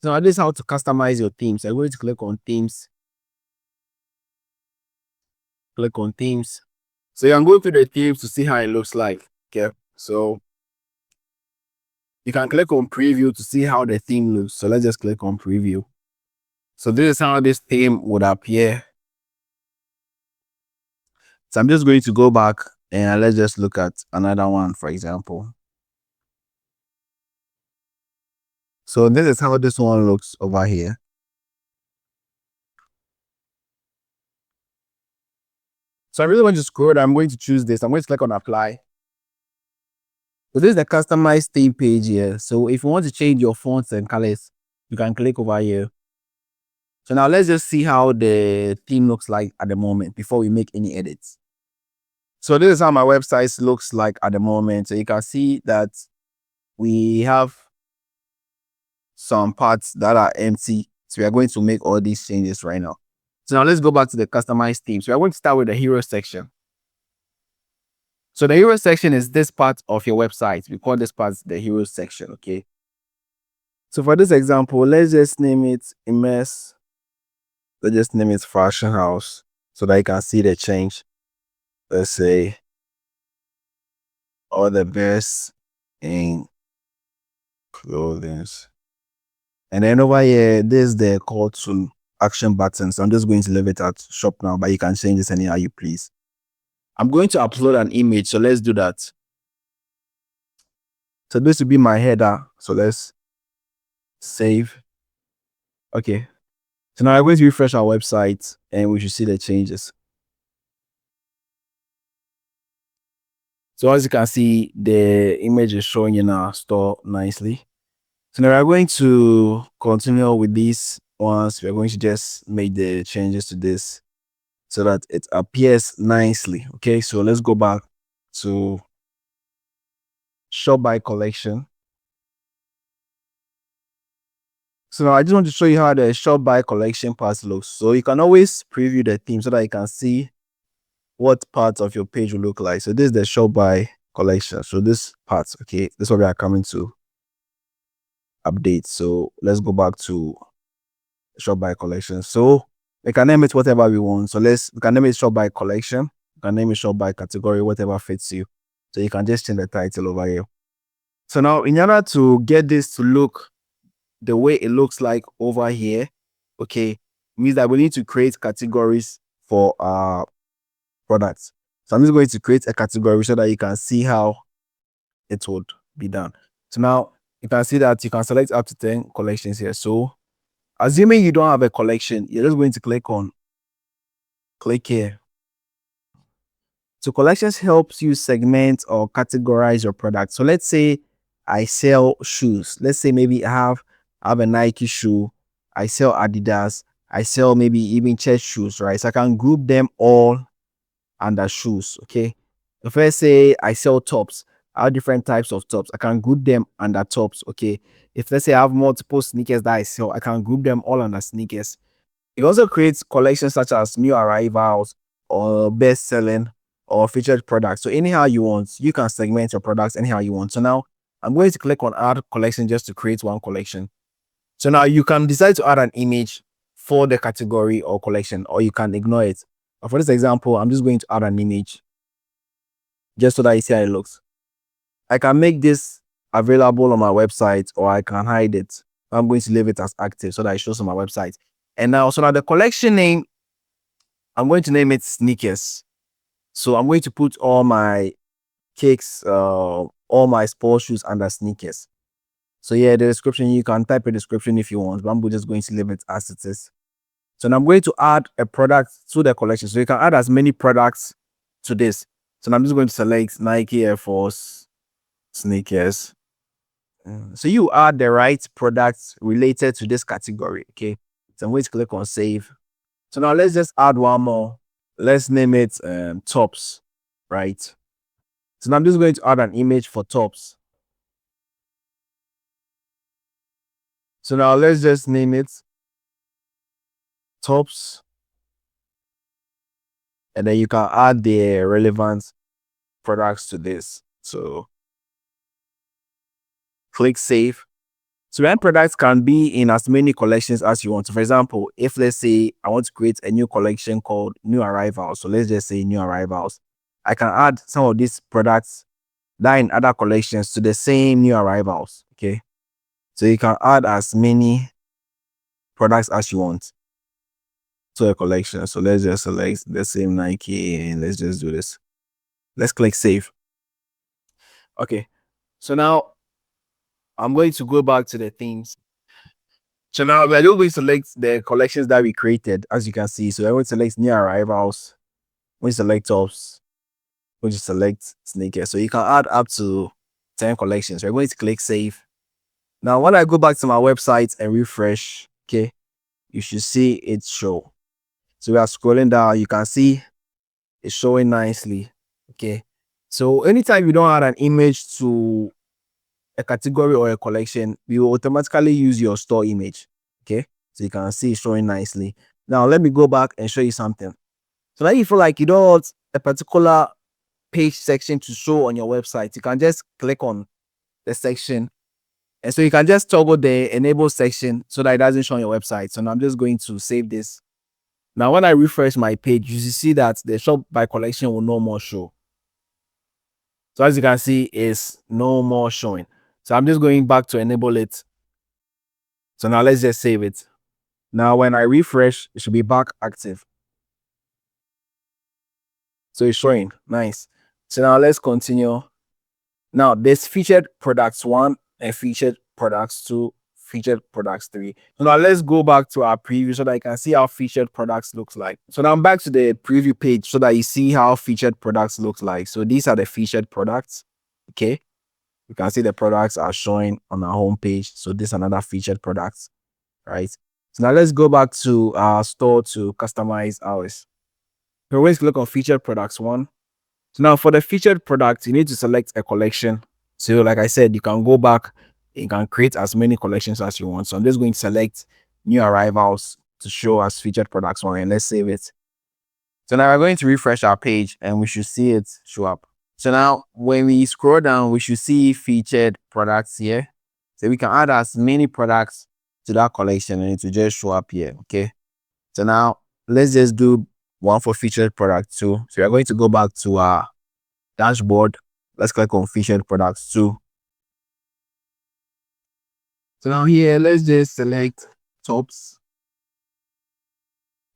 So now this is how to customize your themes. I'm going to click on themes. Click on themes. So you can go through the themes to see how it looks like. Okay. So you can click on preview to see how the theme looks. So let's just click on preview. So this is how this theme would appear. So I'm just going to go back and let's just look at another one, for example. So this is how this one looks over here. So I really want to scroll. I'm going to choose this. I'm going to click on apply. So this is the customized theme page here. So if you want to change your fonts and colors, you can click over here. So now let's just see how the theme looks like at the moment before we make any edits. So this is how my website looks like at the moment. So you can see that we have some parts that are empty. So we are going to make all these changes right now. So now let's go back to the customized theme. So we're going to start with the hero section. So the hero section is this part of your website. We call this part the hero section, okay? So for this example, let's just name it Immerse. Let's just name it Fashion House so that you can see the change. Let's say all the best in clothing. And then over here, this is the call to action button. So I'm just going to leave it at shop now, but you can change this anyhow you please. I'm going to upload an image, so let's do that. So this will be my header. So let's save. Okay. So now I'm going to refresh our website and we should see the changes. So as you can see, the image is showing in our store nicely. So now we're going to continue with these ones. We're going to just make the changes to this so that it appears nicely. Okay, so let's go back to shop by collection. So now I just want to show you how the shop by collection part looks. So you can always preview the theme so that you can see what parts of your page will look like. So this is the shop by collection. So this part, okay, this is what we are coming to update. So let's go back to shop by collection. So we can name it whatever we want. So we can name it shop by collection. You can name it shop by category, whatever fits you. So you can just change the title over here. So now in order to get this to look the way it looks like over here, okay, means that we need to create categories for our products. So I'm just going to create a category so that you can see how it would be done. So now you can see that you can select up to 10 collections here. So assuming you don't have a collection, you're just going to click here. So collections helps you segment or categorize your product. So let's say I sell shoes. Let's say maybe I have a Nike shoe. I sell Adidas. I sell maybe even church shoes, right? So I can group them all under shoes, okay? If I say I sell tops, I have different types of tops. I can group them under tops, okay? If let's say I have multiple sneakers that I sell, I can group them all under sneakers. It also creates collections such as new arrivals or best selling or featured products. So anyhow you want, you can segment your products anyhow you want. So now I'm going to click on add collection just to create one collection. So now you can decide to add an image for the category or collection, or you can ignore it. But for this example, I'm just going to add an image just so that you see how it looks. I can make this available on my website or I can hide it. I'm going to leave it as active so that it shows on my website. And now, so now the collection name, I'm going to name it sneakers. So I'm going to put all my kicks, all my sports shoes under sneakers. So yeah, the description, you can type a description if you want, but I'm just going to leave it as it is. So now I'm going to add a product to the collection. So you can add as many products to this. So now I'm just going to select Nike Air Force sneakers. So you add the right products related to this category, okay? So I'm going to click on save. So now let's just add one more. Let's name it tops, right? So now I'm just going to add an image for tops. So now let's just name it tops. And then you can add the relevant products to this. So click save. So end products can be in as many collections as you want. So for example, if let's say I want to create a new collection called New Arrivals, so let's just say New Arrivals, I can add some of these products that are in other collections to the same New Arrivals. Okay, so you can add as many products as you want to a collection. So let's just select the same Nike and let's just do this. Let's click save. Okay, so now I'm going to go back to the themes. So now we're going to select the collections that we created, as you can see. So I'm going to select New Arrivals, we select tops, we just select sneakers. So you can add up to 10 collections. We're going to click save. Now, when I go back to my website and refresh, okay, you should see it show. So we are scrolling down, you can see it's showing nicely. Okay. So anytime you don't add an image to a category or a collection, we will automatically use your store image. Okay. So you can see it showing nicely. Now let me go back and show you something. So now you feel like you don't want a particular page section to show on your website, you can just click on the section. And so you can just toggle the enable section so that it doesn't show on your website. So now I'm just going to save this. Now, when I refresh my page, you see that the shop by collection will no more show. So as you can see, it's no more showing. So I'm just going back to enable it. So now let's just save it. Now, when I refresh, it should be back active. So it's showing. Nice. So now let's continue. Now, there's featured products 1 and featured products 2, featured products 3. So now let's go back to our preview so that you can see how featured products looks like. So now I'm back to the preview page so that you see how featured products looks like. So these are the featured products. Okay. You can see the products are showing on our home page. So this is another featured products, right? So now let's go back to our store to customize ours. So we're going to click on featured products 1. So now for the featured product, you need to select a collection. So like I said, you can go back, you can create as many collections as you want. So I'm just going to select New Arrivals to show as featured products 1 and let's save it. So now we're going to refresh our page and we should see it show up. So now when we scroll down, we should see featured products here. So we can add as many products to that collection and it will just show up here. Okay. So now let's just do one for featured product 2. So we're going to go back to our dashboard. Let's click on featured products 2. So now here, let's just select tops.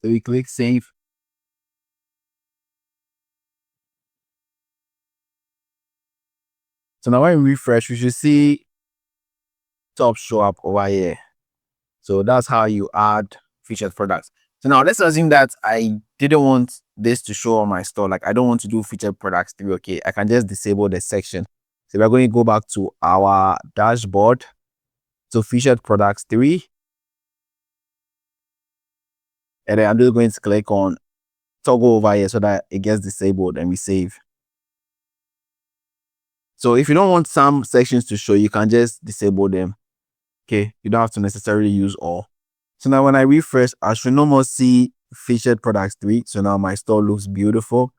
So we click save. So now when we refresh, we should see tops show up over here. So that's how you add featured products. So now let's assume that I didn't want this to show on my store. Like I don't want to do featured products 3. Okay, I can just disable the section. So we're going to go back to our dashboard. So featured products 3. And then I'm just going to click on toggle over here so that it gets disabled and we save. So if you don't want some sections to show, you can just disable them. Okay, you don't have to necessarily use all. So now when I refresh, I should no more see featured products 3. So now my store looks beautiful.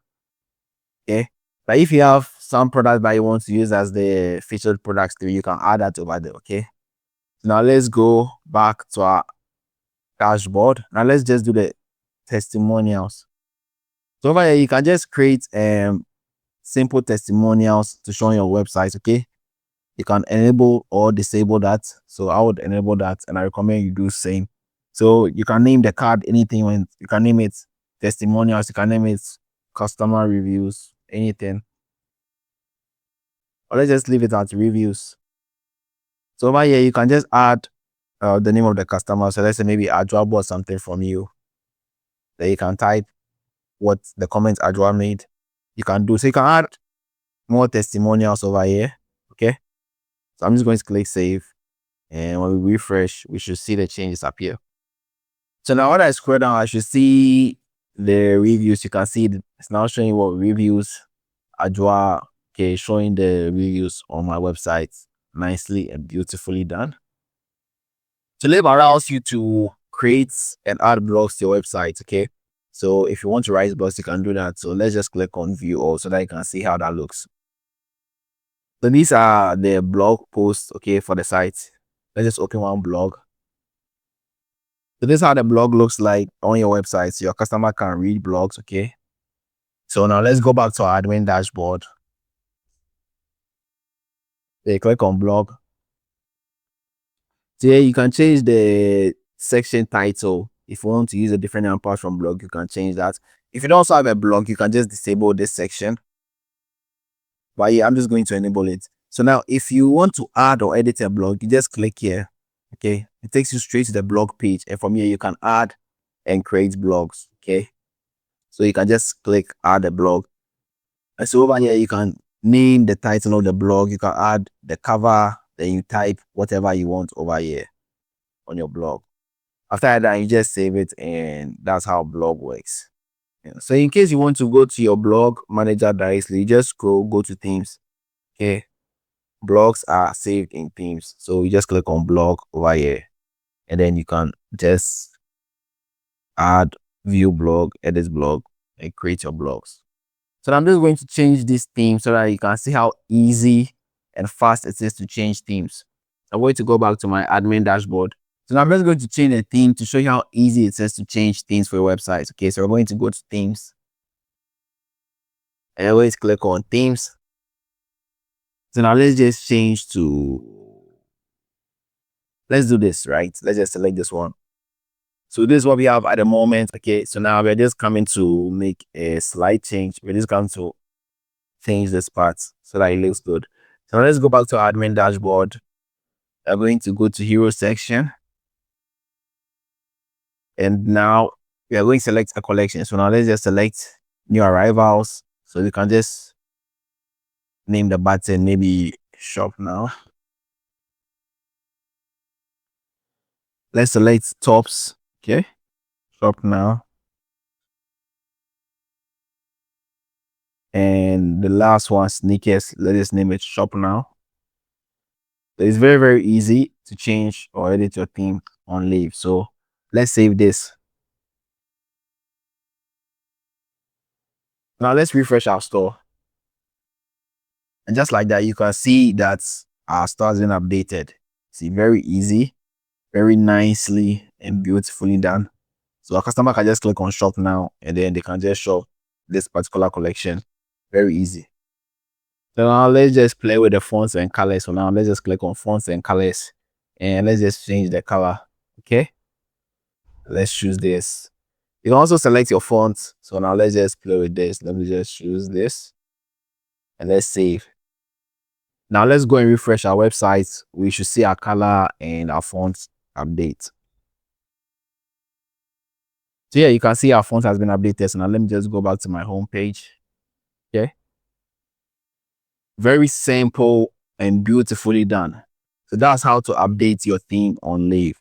Okay, but if you have some products that you want to use as the featured products 3, you can add that over there. Okay, so now let's go back to our dashboard. Now let's just do the testimonials. So over here, you can just create simple testimonials to show on your website. Okay, you can enable or disable that. So I would enable that and I recommend you do same. So you can name the card anything. When you can name it testimonials, you can name it customer reviews, anything, or let's just leave it at reviews. So over here, you can just add the name of the customer. So let's say maybe Adwa bought something from you. Then you can type what the comments Adwa made. You can do so. You can add more testimonials over here. Okay. So I'm just going to click save. And when we refresh, we should see the changes appear. So now when I scroll down, I should see the reviews. You can see it's now showing what reviews Adwa, okay, showing the reviews on my website nicely and beautifully done. So Lave allows you to create and add blogs to your website. Okay. So if you want to write blogs, you can do that. So let's just click on view all so that you can see how that looks. So these are the blog posts, okay, for the site. Let's just open one blog. So this is how the blog looks like on your website. So your customer can read blogs, okay? So now let's go back to our admin dashboard. They click on blog. So here you can change the section title. If you want to use a different name apart from blog, you can change that. If you don't also have a blog, you can just disable this section. But yeah, I'm just going to enable it. So now if you want to add or edit a blog, you just click here. Okay, it takes you straight to the blog page, and from here you can add and create blogs. Okay, so you can just click add a blog, and so over here you can name the title of the blog, you can add the cover, then you type whatever you want over here on your blog. After that, you just save it, and that's how blog works. Yeah. So in case you want to go to your blog manager directly, you just go to themes. Okay, blogs are saved in themes, so you just click on blog over here, and then you can just add, view blog, edit blog, and create your blogs. So I'm just going to change this theme so that you can see how easy and fast it is to change themes. I'm going to go back to my admin dashboard. So now I'm just going to change a theme to show you how easy it is to change themes for your website. Okay, so we're going to go to themes, and I'm going to click on themes. So now let's just change to, let's do this, right? Let's just select this one. So this is what we have at the moment. Okay, so now we're just coming to make a slight change. We're just going to change this part so that it looks good. So let's go back to our admin dashboard. We're going to go to hero section, and now we are going to select a collection. So now let's just select new arrivals. So you can just name the button maybe shop now. Let's select tops. Okay, shop now. And the last one, sneakers. Let's just name it shop now. It's very, very easy to change or edit your theme on Lave. So let's save this. Now let's refresh our store. And just like that, you can see that our store has been updated. See, very easy, very nicely and beautifully done. So our customer can just click on shop now, and then they can just shop this particular collection. Very easy. So now let's just play with the fonts and colors. So now let's just click on fonts and colors, and let's just change the color. Okay, let's choose this. You can also select your font. So now let's just play with this. Let me just choose this, and let's save. Now let's go and refresh our website. We should see our color and our font update. So yeah, you can see our font has been updated. So now let me just go back to my home page. Okay, very simple and beautifully done. So that's how to update your theme on Lave.